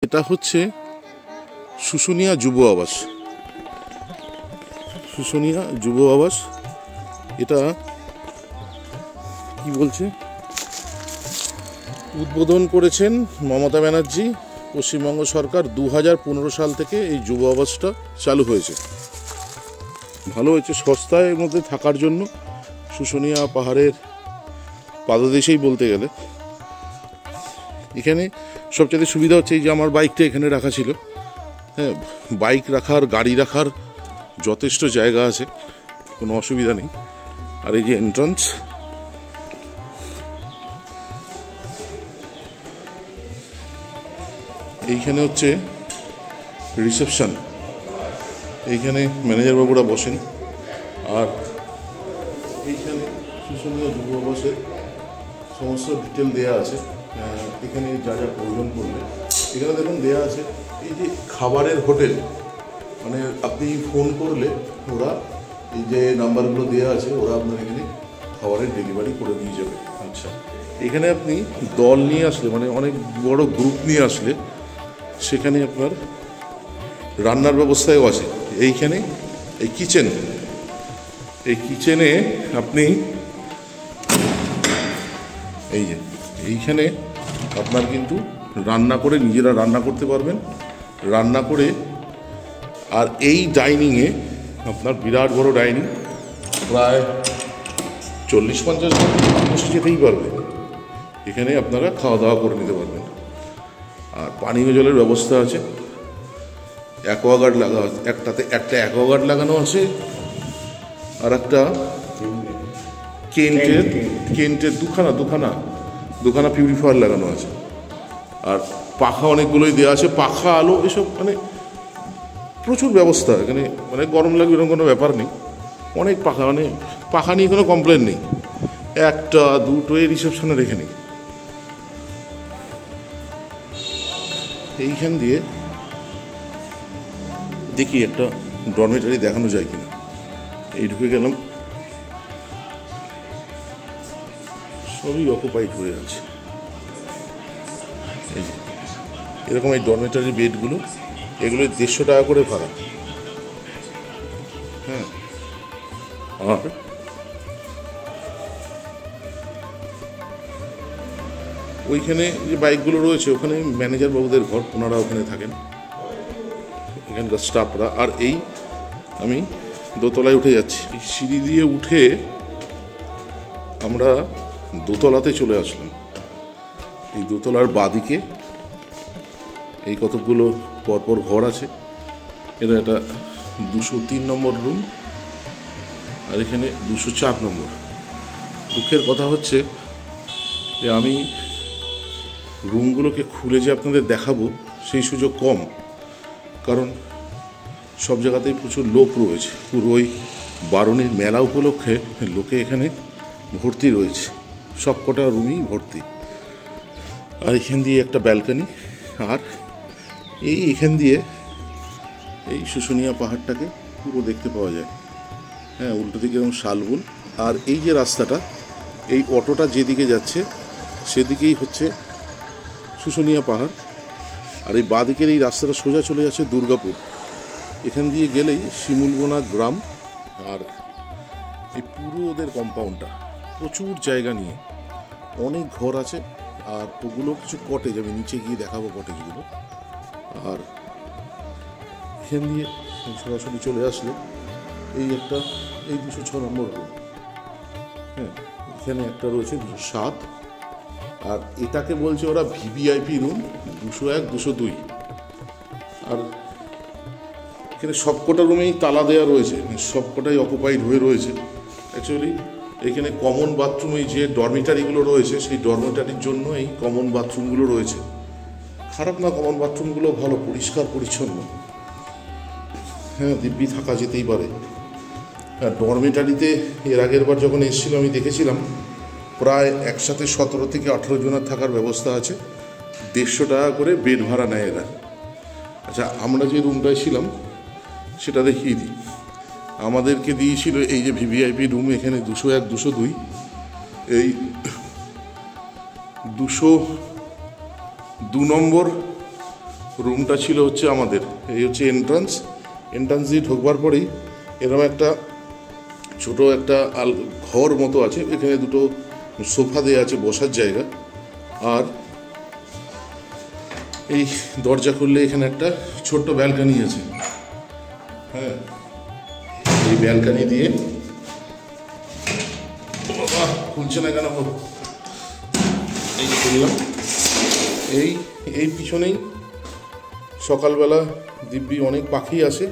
এটা হচ্ছে শুশুনিয়া যুব আবাস। শুশুনিয়া যুব আবাস, এটা কি বলছে, উদ্বোধন করেছেন মমতা ব্যানার্জি। পশ্চিমবঙ্গ সরকার 2015 সাল থেকে এই যুব আবাসটা চালু হয়েছে। ভালো হয়েছে, সস্তায় মধ্যে থাকার জন্য। শুশুনিয়া পাহাড়ের পাদদেশেই বলতে গেলে। এখানে সবচেয়ে সুবিধা হচ্ছে এই যে আমার বাইকটা এখানে রাখা ছিল। হ্যাঁ, বাইক রাখার, গাড়ি রাখার যথেষ্ট জায়গা আছে, কোনো অসুবিধা নেই। আর এই যে এন্ট্রান্স, এইখানে হচ্ছে রিসেপশন। এইখানে ম্যানেজার বাবুরা বসেন। আর এইখানে শুশুনিয়া যুব আবাসের সমস্ত ডিটেল দেওয়া আছে। এখানে যা যা প্রয়োজন করবে এখানে দেখুন দেওয়া আছে। এই যে খাবারের হোটেল, মানে আপনি ফোন করলে ওরা এই যে নাম্বারগুলো দেওয়া আছে, ওরা আপনার এখানে খাবারের ডেলিভারি করে দিয়ে যাবে। আচ্ছা, এখানে আপনি দল নিয়ে আসলে, মানে অনেক বড় গ্রুপ নিয়ে আসলে, সেখানে আপনার রান্নার ব্যবস্থাও আছে। এইখানে এই কিচেনে আপনি এই যে এইখানে আপনার কিন্তু রান্না করে নিজেরা রান্না করতে পারবেন, রান্না করে। আর এই ডাইনিংয়ে আপনার বিরাট বড় ডাইনিং, প্রায় 40-50 জন বসে যেতেই পারবে। এখানে আপনারা খাওয়া দাওয়া করে নিতে পারবেন। আর পানীয় জলের ব্যবস্থা আছে, অ্যাকোয়াগার্ড লাগা আছে, একটা অ্যাকোয়াগার্ড লাগানো আছে, আর একটা কেন্টের দুখানা পিউরিফায়ার লাগানো আছে। আর পাখা অনেকগুলোই দেওয়া আছে, পাখা, আলো, এসব মানে প্রচুর ব্যবস্থা এখানে। মানে গরম লাগবে এরকম কোনো ব্যাপার নেই। অনেক পাখা, মানে পাখা নিয়ে কোনো কমপ্লেন নেই। একটা দুটো এই রিসেপশনে রেখে নেই। এইখান দিয়ে দেখি একটা ডরমেটারি দেখানো যায় কিনা। এই ঢুকে গেলাম, সবই অকুপাইড হয়ে আছে। এই যে এরকম এই ডরমেটারি বেডগুলো, এগুলো 150 টাকা করে ভাড়া। হ্যাঁ, আর ওইখানে যে বাইকগুলো রয়েছে ওখানে ম্যানেজার বাবুদের ঘর, ওনারা ওখানে থাকেন, এখানকার স্টাফরা। আর এই আমি দোতলায় উঠে যাচ্ছি। এই সিঁড়ি দিয়ে উঠে আমরা দোতলাতে চলে আসলাম। এই দোতলার বাঁদিকে এই কতগুলো পরপর ঘর আছে। এটা 203 নম্বর রুম, আর এখানে 204 নম্বর। দুঃখের কথা হচ্ছে যে আমি রুমগুলোকে খুলে যে আপনাদের দেখাবো সেই সুযোগ কম, কারণ সব জায়গাতেই প্রচুর লোক রয়েছে। পুরো ওই বারুণীর মেলা উপলক্ষে লোকে এখানে ভর্তি রয়েছে, সব কটা রুমই ভর্তি। আর এখান দিয়ে একটা ব্যালকনি, আর এখান দিয়ে এই শুশুনিয়া পাহাড়টাকে পুরো দেখতে পাওয়া যায়। হ্যাঁ, উল্টো দিকে এরকম শালবন। আর এই যে রাস্তাটা, এই অটোটা যেদিকে যাচ্ছে সেদিকেই হচ্ছে শুশুনিয়া পাহাড়। আর এই বাঁদিকের এই রাস্তাটা সোজা চলে যাচ্ছে দুর্গাপুর। এখান দিয়ে গেলেই শিমুলবোনা গ্রাম। আর এই পুরো ওদের কম্পাউন্ডটা প্রচুর জায়গা নিয়ে, অনেক ঘর আছে। আর ওগুলো কিছু কটেজ, আমি নিচে গিয়ে দেখাবো কটেজগুলো। আর এখান দিয়ে সরাসরি চলে আসলে এই 206 নম্বর রুম। হ্যাঁ, এখানে একটা রয়েছে 207। আর এটাকে বলছে ওরা ভিভিআইপি রুম 201, 202। আর এখানে সবকটা রুমেই তালা দেওয়া রয়েছে, সবকটাই অকুপাইড হয়ে রয়েছে। অ্যাকচুয়ালি এখানে কমন বাথরুম, এই যে ডরমিটারিগুলো রয়েছে সেই ডরমিটারির জন্য এই কমন বাথরুমগুলো রয়েছে। খারাপ না, কমন বাথরুমগুলো ভালো, পরিষ্কার পরিচ্ছন্ন। হ্যাঁ, দিব্যি থাকা যেতেই পারে। আর ডরমিটারিতে এর আগের বার যখন এসেছিলাম আমি দেখেছিলাম প্রায় একসাথে 17 থেকে 18 জনের থাকার ব্যবস্থা আছে। 150 টাকা করে বেড ভাড়া নেয় এরা। আচ্ছা, আমরা যে রুমটায় ছিলাম সেটা দেখিয়ে দিই। আমাদেরকে দিয়েছিল এই যে ভিভিআইপি রুম, এখানে 201, 202। এই 202 নম্বর রুমটা ছিল হচ্ছে আমাদের। এই হচ্ছে এন্ট্রান্স দিয়ে ঢোকবার পরেই এরকম একটা ছোট একটা ঘর মতো আছে, এখানে দুটো সোফা দেওয়া আছে বসার জায়গা। আর এই দরজা খুললে এখানে একটা ছোট্ট ব্যালকানি আছে। হ্যাঁ, এই ব্যালকানি দিয়ে খুলছে না কেন, এই খুললাম। এই পিছনেই সকালবেলা দিব্যি অনেক পাখি আসে,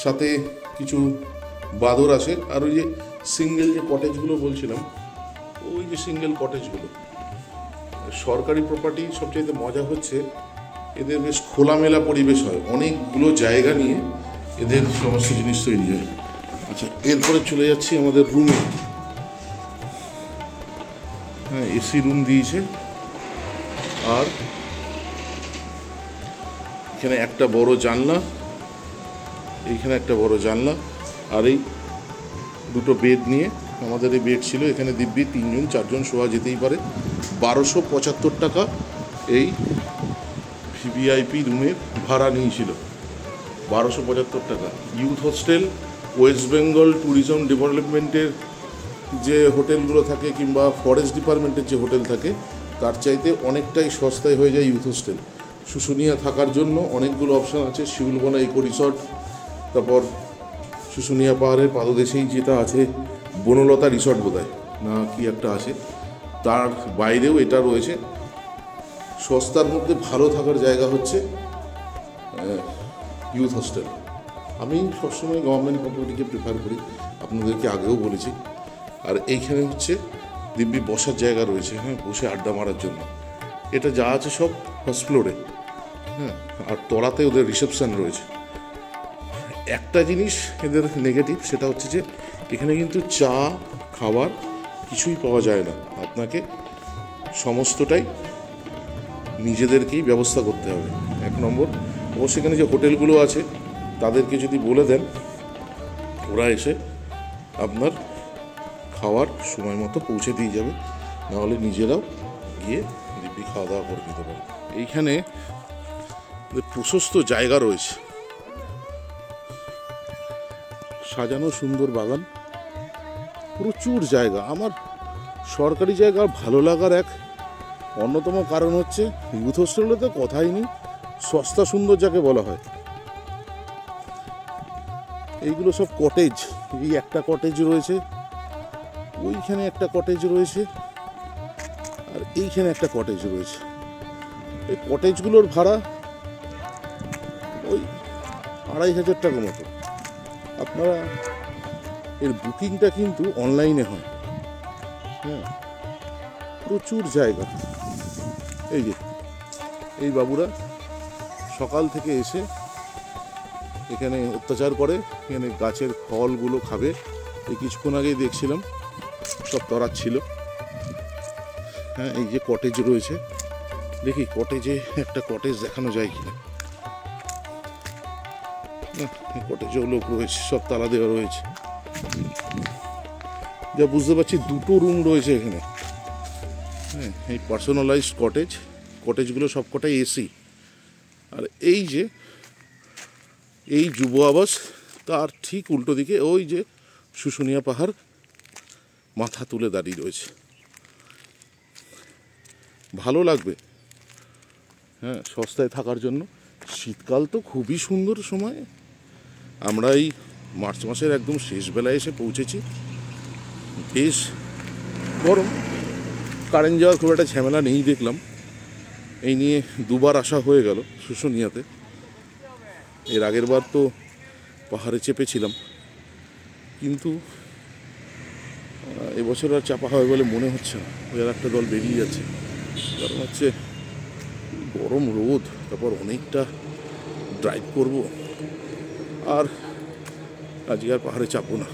সাথে কিছু বাদর আসে। আর ওই যে সিঙ্গেল যে কটেজগুলো বলছিলাম, ওই যে সিঙ্গেল কটেজগুলো সরকারি প্রপার্টি। সবচেয়ে মজা হচ্ছে এদের বেশ খোলামেলা পরিবেশ হয়, অনেকগুলো জায়গা নিয়ে এদের সমস্ত জিনিস তৈরি হয়। আচ্ছা, এরপরে চলে যাচ্ছি আমাদের রুমে। হ্যাঁ, এসি রুম দিয়েছে। আর এখানে একটা বড় জানলা, এইখানে একটা বড় জানলা। আর এই দুটো বেড নিয়ে, আমাদের এই বেড ছিল এখানে দিব্যি 3জন 4জন শোয়া যেতেই পারে। 1275 টাকা এই ভিভিআইপি রুমের ভাড়া নিয়েছিল, 1275 টাকা। Youth hostel, West Bengal tourism ডেভেলপমেন্টের যে হোটেলগুলো থাকে কিংবা ফরেস্ট ডিপার্টমেন্টের যে হোটেল থাকে তার চাইতে অনেকটাই সস্তায় হয়ে যায় ইউথ হোস্টেল। শুশুনিয়া থাকার জন্য অনেকগুলো অপশান আছে, শিউলবনা ইকো রিসর্ট, তারপর শুশুনিয়া পাহাড়ের পাদদেশেই যেটা আছে বনলতা রিসর্ট বোধহয় না কি একটা আছে, তার বাইরেও এটা রয়েছে। সস্তার মধ্যে ভালো থাকার জায়গা হচ্ছে ইউথ হোস্টেল। আমি সবসময় গভর্নমেন্ট প্রপার্টিকে প্রেফার করি, আপনাদেরকে আগেও বলেছি। আর এইখানে হচ্ছে দিব্যি বসার জায়গা রয়েছে, হ্যাঁ, বসে আড্ডা মারার জন্য। এটা যা আছে সব ফার্স্ট ফ্লোরে। হ্যাঁ, আর তলাতে ওদের রিসেপশন রয়েছে। একটা জিনিস এদের নেগেটিভ, সেটা হচ্ছে যে এখানে কিন্তু চা খাবার কিছুই পাওয়া যায় না, আপনাকে সমস্তটাই নিজেদেরকেই ব্যবস্থা করতে হবে। 1 নম্বর। অবশ্য এখানে যে হোটেলগুলো আছে তাদেরকে যদি বলে দেন, ওরা এসে আপনার খাওয়ার সময় মতো পৌঁছে দিয়ে যাবে, নাহলে নিজেরাও গিয়ে দিব্যি খাওয়া দাওয়া করে নিতে পারে। এইখানে প্রশস্ত জায়গা রয়েছে, সাজানো সুন্দর বাগান, প্রচুর জায়গা। আমার সরকারি জায়গা ভালো লাগার এক অন্যতম কারণ হচ্ছে ইউথ হোস্টেলে তো কথাই নেই, সস্তা সুন্দর যাকে বলা হয়। এইগুলো সব কটেজ, এই একটা কটেজ রয়েছে, ওইখানে একটা কটেজ রয়েছে, আর এইখানে একটা কটেজ রয়েছে। এই কটেজগুলোর ভাড়া ওই 2500 টাকা মতো। আপনারা এর বুকিংটা কিন্তু অনলাইনে হয়। হ্যাঁ, প্রচুর জায়গা। এই যে এই বাবুরা সকাল থেকে এসে এখানে অত্যাচার করে, এখানে গাছের ফলগুলো খাবে। এই কিছুক্ষণ আগেই দেখছিলাম সব তরাচ্ছিল। হ্যাঁ, এই যে কটেজ রয়েছে, দেখি কটেজে একটা কটেজ দেখানো যায় কিনা। কটেজেও লোক রয়েছে, সব তালা দেওয়া রয়েছে। যা বুঝতে পারছি 2টো রুম রয়েছে এখানে। হ্যাঁ, এই পার্সোনালাইজড কটেজগুলো সবকটাই এসি। আর এই যে এই যুব আবাস, তার ঠিক উল্টো দিকে ওই যে শুশুনিয়া পাহাড় মাথা তুলে দাঁড়িয়ে রয়েছে। ভালো লাগবে, হ্যাঁ, সস্তায় থাকার জন্য। শীতকাল তো খুবই সুন্দর সময়। আমরা এই মার্চ মাসের একদম শেষ বেলায় এসে পৌঁছেছি। বেশ গরম, কারেন্ট যাওয়ার খুব একটা ঝামেলা নেই দেখলাম। এই নিয়ে 2বার আসা হয়ে গেল শুশুনিয়াতে। এর আগের বার তো পাহাড়ে চেপেছিলাম, কিন্তু এবছর আর চাপা হবে বলে মনে হচ্ছে না। ওই আর একটা দল বেরিয়ে যাচ্ছে, কারণ হচ্ছে গরম রোদ, তারপর অনেকটা ড্রাইভ করব, আর আজকে আর পাহাড়ে চাপবো না।